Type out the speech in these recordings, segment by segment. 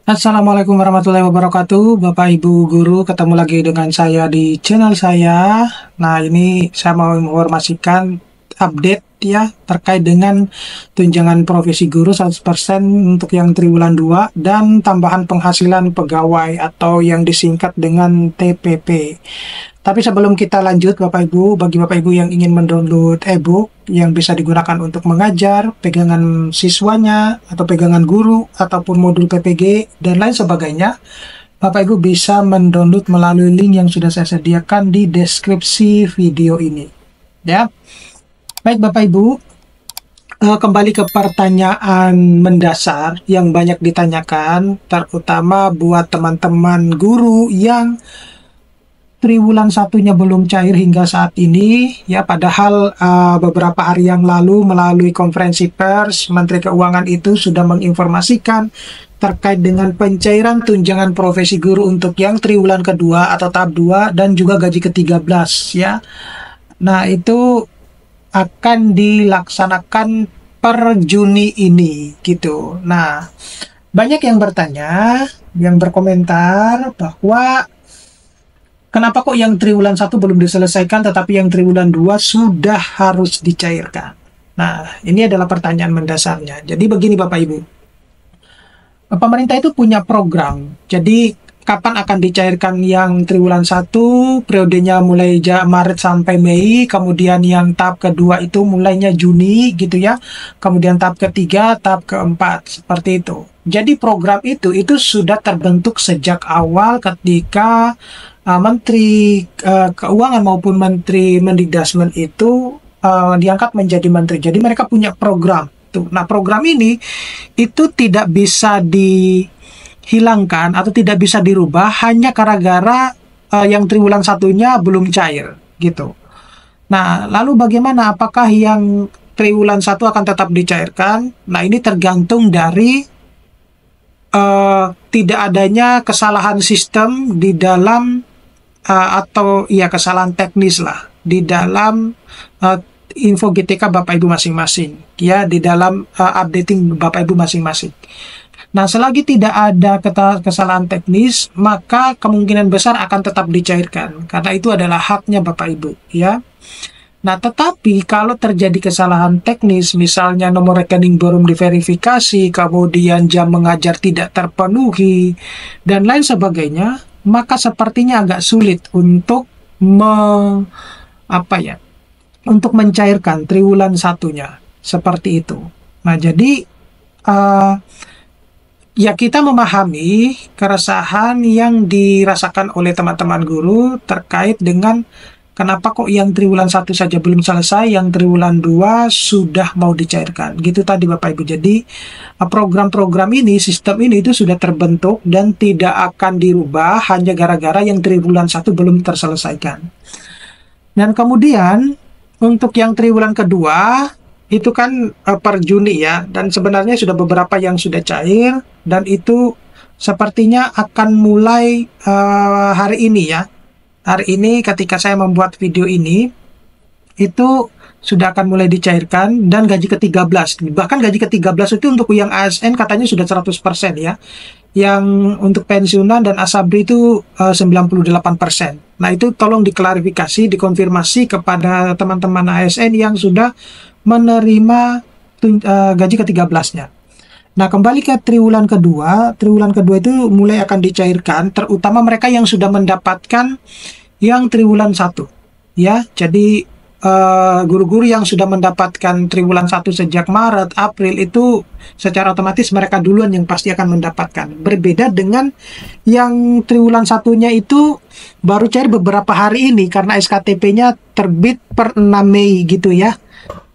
Assalamualaikum warahmatullahi wabarakatuh, Bapak Ibu Guru, ketemu lagi dengan saya di channel saya. Nah, ini saya mau menginformasikan update ya terkait dengan tunjangan profesi guru 100% untuk yang triwulan 2 dan tambahan penghasilan pegawai atau yang disingkat dengan TPP. Tapi sebelum kita lanjut Bapak Ibu, bagi Bapak Ibu yang ingin mendownload e-book yang bisa digunakan untuk mengajar, pegangan siswanya, atau pegangan guru, ataupun modul PPG, dan lain sebagainya, Bapak Ibu bisa mendownload melalui link yang sudah saya sediakan di deskripsi video ini. Ya, baik Bapak Ibu, kembali ke pertanyaan mendasar yang banyak ditanyakan, terutama buat teman-teman guru yang triwulan satunya belum cair hingga saat ini ya, padahal beberapa hari yang lalu melalui konferensi pers Menteri Keuangan itu sudah menginformasikan terkait dengan pencairan tunjangan profesi guru untuk yang triwulan kedua atau tahap 2 dan juga gaji ke-13 ya. Nah, itu akan dilaksanakan per Juni ini gitu. Nah, banyak yang bertanya, yang berkomentar bahwa kenapa kok yang triwulan 1 belum diselesaikan tetapi yang triwulan 2 sudah harus dicairkan? Nah, ini adalah pertanyaan mendasarnya. Jadi begini Bapak Ibu. Pemerintah itu punya program. Jadi kapan akan dicairkan yang triwulan 1, periodenya mulai Maret sampai Mei, kemudian yang tahap kedua itu mulainya Juni gitu ya. Kemudian tahap ketiga, tahap keempat, seperti itu. Jadi program itu sudah terbentuk sejak awal ketika Menteri Keuangan maupun Menteri Mendikbudrismen itu diangkat menjadi menteri. Jadi mereka punya program tuh. Nah, program ini itu tidak bisa dihilangkan atau tidak bisa dirubah hanya gara-gara yang triwulan satunya belum cair gitu. Nah, lalu bagaimana? Apakah yang triwulan 1 akan tetap dicairkan? Nah, ini tergantung dari tidak adanya kesalahan sistem di dalam atau ya kesalahan teknis lah di dalam info GTK Bapak Ibu masing-masing ya, di dalam updating Bapak Ibu masing-masing. Nah, selagi tidak ada kesalahan teknis, maka kemungkinan besar akan tetap dicairkan karena itu adalah haknya Bapak Ibu ya. Nah, tetapi kalau terjadi kesalahan teknis, misalnya nomor rekening belum diverifikasi, kemudian jam mengajar tidak terpenuhi, dan lain sebagainya, maka sepertinya agak sulit untuk untuk mencairkan triwulan satunya seperti itu. Nah, jadi ya kita memahami keresahan yang dirasakan oleh teman-teman guru terkait dengan kenapa kok yang triwulan 1 saja belum selesai, yang triwulan 2 sudah mau dicairkan. Gitu tadi Bapak Ibu. Jadi program-program ini, sistem ini itu sudah terbentuk dan tidak akan dirubah hanya gara-gara yang triwulan 1 belum terselesaikan. Dan kemudian untuk yang triwulan kedua itu kan per Juni ya, dan sebenarnya sudah beberapa yang sudah cair dan itu sepertinya akan mulai hari ini ya. Hari ini ketika saya membuat video ini, itu sudah akan mulai dicairkan dan gaji ke-13. Bahkan gaji ke-13 itu untuk yang ASN katanya sudah 100% ya. Yang untuk pensiunan dan asabri itu 98%. Nah, itu tolong diklarifikasi, dikonfirmasi kepada teman-teman ASN yang sudah menerima gaji ke-13-nya. Nah, kembali ke triwulan kedua itu mulai akan dicairkan, terutama mereka yang sudah mendapatkan yang triwulan 1. Ya, jadi guru-guru yang sudah mendapatkan triwulan 1 sejak Maret, April itu secara otomatis mereka duluan yang pasti akan mendapatkan. Berbeda dengan yang triwulan satunya itu baru cair beberapa hari ini karena SKTP-nya terbit per 6 Mei gitu ya.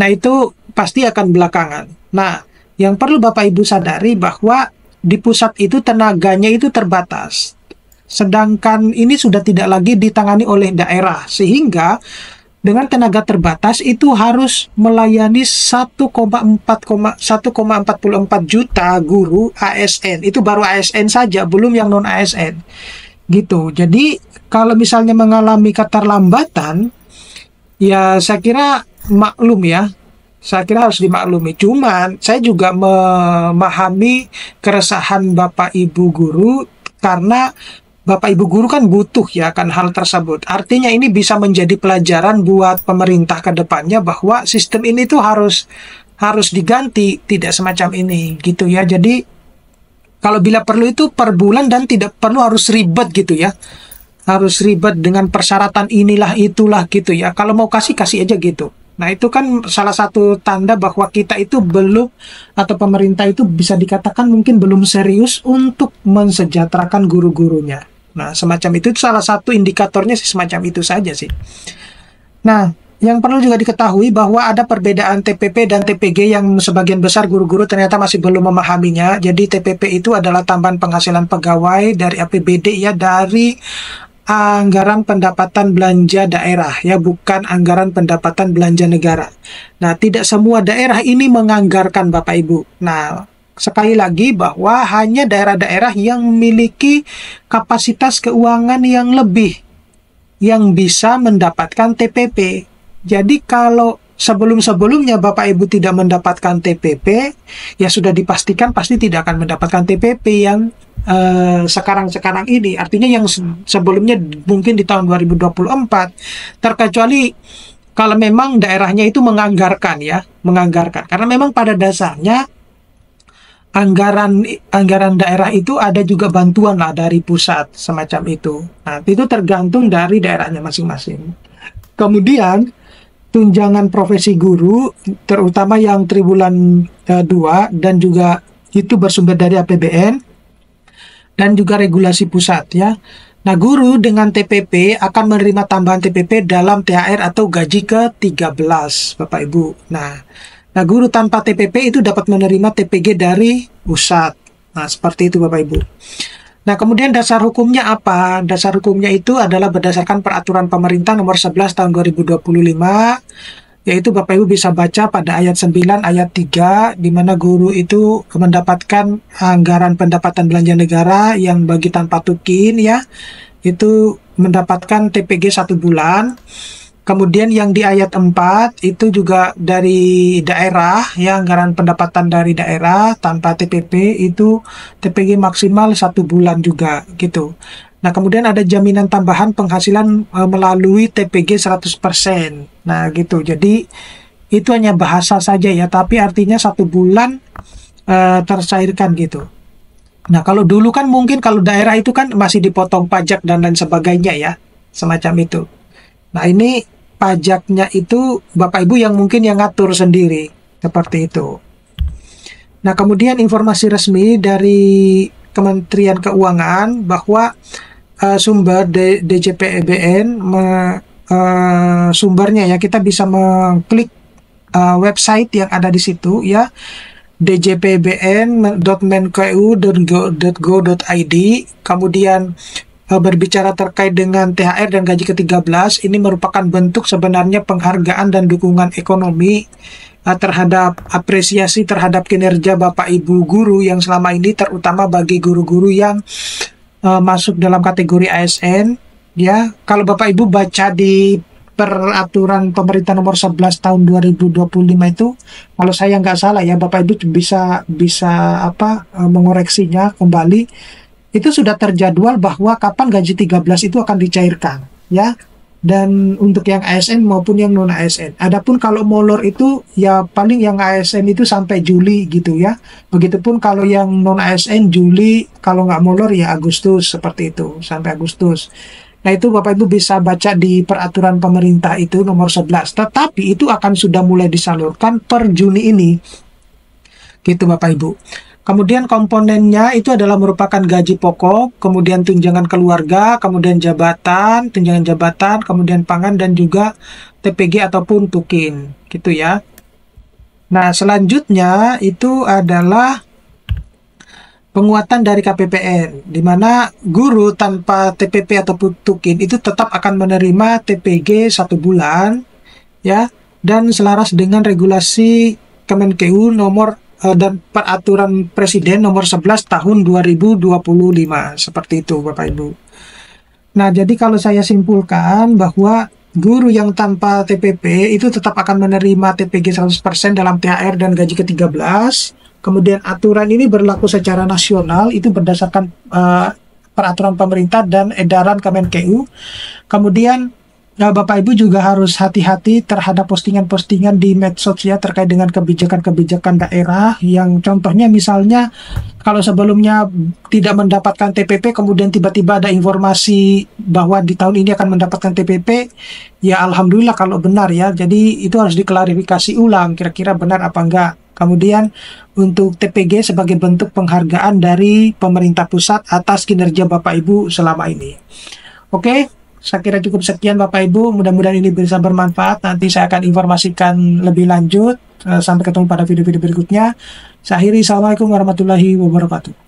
Nah, itu pasti akan belakangan. Nah, yang perlu Bapak Ibu sadari bahwa di pusat itu tenaganya itu terbatas. Sedangkan ini sudah tidak lagi ditangani oleh daerah. Sehingga dengan tenaga terbatas itu harus melayani 1,44 juta guru ASN. Itu baru ASN saja, belum yang non ASN. Gitu. Jadi kalau misalnya mengalami keterlambatan, ya saya kira maklum ya. saya kira harus dimaklumi. Cuman saya juga memahami keresahan Bapak Ibu guru, karena Bapak Ibu guru kan butuh ya akan hal tersebut. Artinya ini bisa menjadi pelajaran buat pemerintah ke depannya bahwa sistem ini tuh harus diganti, tidak semacam ini gitu ya. Jadi kalau bila perlu itu per bulan dan tidak perlu harus ribet gitu ya. Harus ribet dengan persyaratan inilah itulah gitu ya. Kalau mau kasih aja gitu. Nah, itu kan salah satu tanda bahwa kita itu belum, atau pemerintah itu bisa dikatakan mungkin belum serius untuk mensejahterakan guru-gurunya. Nah, semacam itu salah satu indikatornya sih, semacam itu saja sih. Nah, yang perlu juga diketahui bahwa ada perbedaan TPP dan TPG yang sebagian besar guru-guru ternyata masih belum memahaminya. Jadi TPP itu adalah tambahan penghasilan pegawai dari APBD ya, dari anggaran pendapatan belanja daerah ya, bukan anggaran pendapatan belanja negara. Nah, tidak semua daerah ini menganggarkan Bapak Ibu. Nah, sekali lagi bahwa hanya daerah-daerah yang memiliki kapasitas keuangan yang lebih yang bisa mendapatkan TPP. Jadi kalau sebelum-sebelumnya Bapak Ibu tidak mendapatkan TPP, ya sudah dipastikan pasti tidak akan mendapatkan TPP yang sekarang-sekarang ini. Artinya yang sebelumnya mungkin di tahun 2024, terkecuali kalau memang daerahnya itu menganggarkan ya, menganggarkan. Karena memang pada dasarnya anggaran daerah itu ada juga bantuan lah dari pusat semacam itu. Nah, itu tergantung dari daerahnya masing-masing. Kemudian tunjangan profesi guru, terutama yang triwulan 2 dan juga itu bersumber dari APBN dan juga regulasi pusat ya. Nah, guru dengan TPP akan menerima tambahan TPP dalam THR atau gaji ke-13, Bapak Ibu. Nah, guru tanpa TPP itu dapat menerima TPG dari pusat. Nah, seperti itu Bapak Ibu. Nah, kemudian dasar hukumnya apa? Dasar hukumnya itu adalah berdasarkan peraturan pemerintah nomor 11 tahun 2025, yaitu Bapak Ibu bisa baca pada ayat 9 ayat 3, di mana guru itu mendapatkan anggaran pendapatan belanja negara yang bagi tanpa tukin ya, itu mendapatkan TPG 1 bulan. Kemudian yang di ayat 4 itu juga dari daerah ya, anggaran pendapatan dari daerah tanpa TPP itu TPG maksimal 1 bulan juga gitu. Nah, kemudian ada jaminan tambahan penghasilan melalui TPG 100%. Nah, gitu. Jadi itu hanya bahasa saja ya, tapi artinya 1 bulan tercairkan gitu. Nah, kalau dulu kan mungkin kalau daerah itu kan masih dipotong pajak dan lain sebagainya ya, semacam itu. Nah, ini pajaknya itu Bapak Ibu yang mungkin yang ngatur sendiri, seperti itu. Nah, kemudian informasi resmi dari Kementerian Keuangan bahwa sumber DJPBN sumbernya ya, kita bisa mengklik website yang ada di situ ya, djpbn.menku.go.id. Kemudian berbicara terkait dengan THR dan gaji ke-13, ini merupakan bentuk sebenarnya penghargaan dan dukungan ekonomi terhadap apresiasi terhadap kinerja Bapak Ibu guru yang selama ini, terutama bagi guru-guru yang masuk dalam kategori ASN ya. Kalau Bapak Ibu baca di peraturan pemerintah nomor 11 tahun 2025 itu, kalau saya nggak salah ya, Bapak Ibu bisa mengoreksinya kembali. Itu sudah terjadwal bahwa kapan gaji 13 itu akan dicairkan ya, dan untuk yang ASN maupun yang non ASN. Adapun kalau molor itu ya paling yang ASN itu sampai Juli gitu ya. Begitupun kalau yang non ASN Juli, kalau nggak molor ya Agustus, seperti itu sampai Agustus. Nah, itu Bapak Ibu bisa baca di peraturan pemerintah itu nomor 11. Tetapi itu akan sudah mulai disalurkan per Juni ini. Gitu Bapak Ibu. Kemudian komponennya itu adalah merupakan gaji pokok, kemudian tunjangan keluarga, kemudian jabatan, tunjangan jabatan, kemudian pangan, dan juga TPG ataupun tukin, gitu ya. Nah, selanjutnya itu adalah penguatan dari KPPN, di mana guru tanpa TPP ataupun tukin itu tetap akan menerima TPG 1 bulan, ya, dan selaras dengan regulasi Kemenkeu nomor dan peraturan Presiden nomor 11 tahun 2025, seperti itu Bapak Ibu. Nah, jadi kalau saya simpulkan bahwa guru yang tanpa TPP itu tetap akan menerima TPG 100% dalam THR dan gaji ke-13. Kemudian aturan ini berlaku secara nasional, itu berdasarkan peraturan pemerintah dan edaran Kemenkeu. Kemudian Bapak Ibu juga harus hati-hati terhadap postingan-postingan di medsos ya terkait dengan kebijakan-kebijakan daerah, yang contohnya misalnya kalau sebelumnya tidak mendapatkan TPP kemudian tiba-tiba ada informasi bahwa di tahun ini akan mendapatkan TPP, ya alhamdulillah kalau benar ya. Jadi itu harus diklarifikasi ulang kira-kira benar apa enggak. Kemudian untuk TPG sebagai bentuk penghargaan dari pemerintah pusat atas kinerja Bapak Ibu selama ini. Oke, saya kira cukup sekian Bapak Ibu, mudah-mudahan ini bisa bermanfaat. Nanti saya akan informasikan lebih lanjut. Sampai ketemu pada video-video berikutnya. Saya akhiri, Assalamualaikum warahmatullahi wabarakatuh.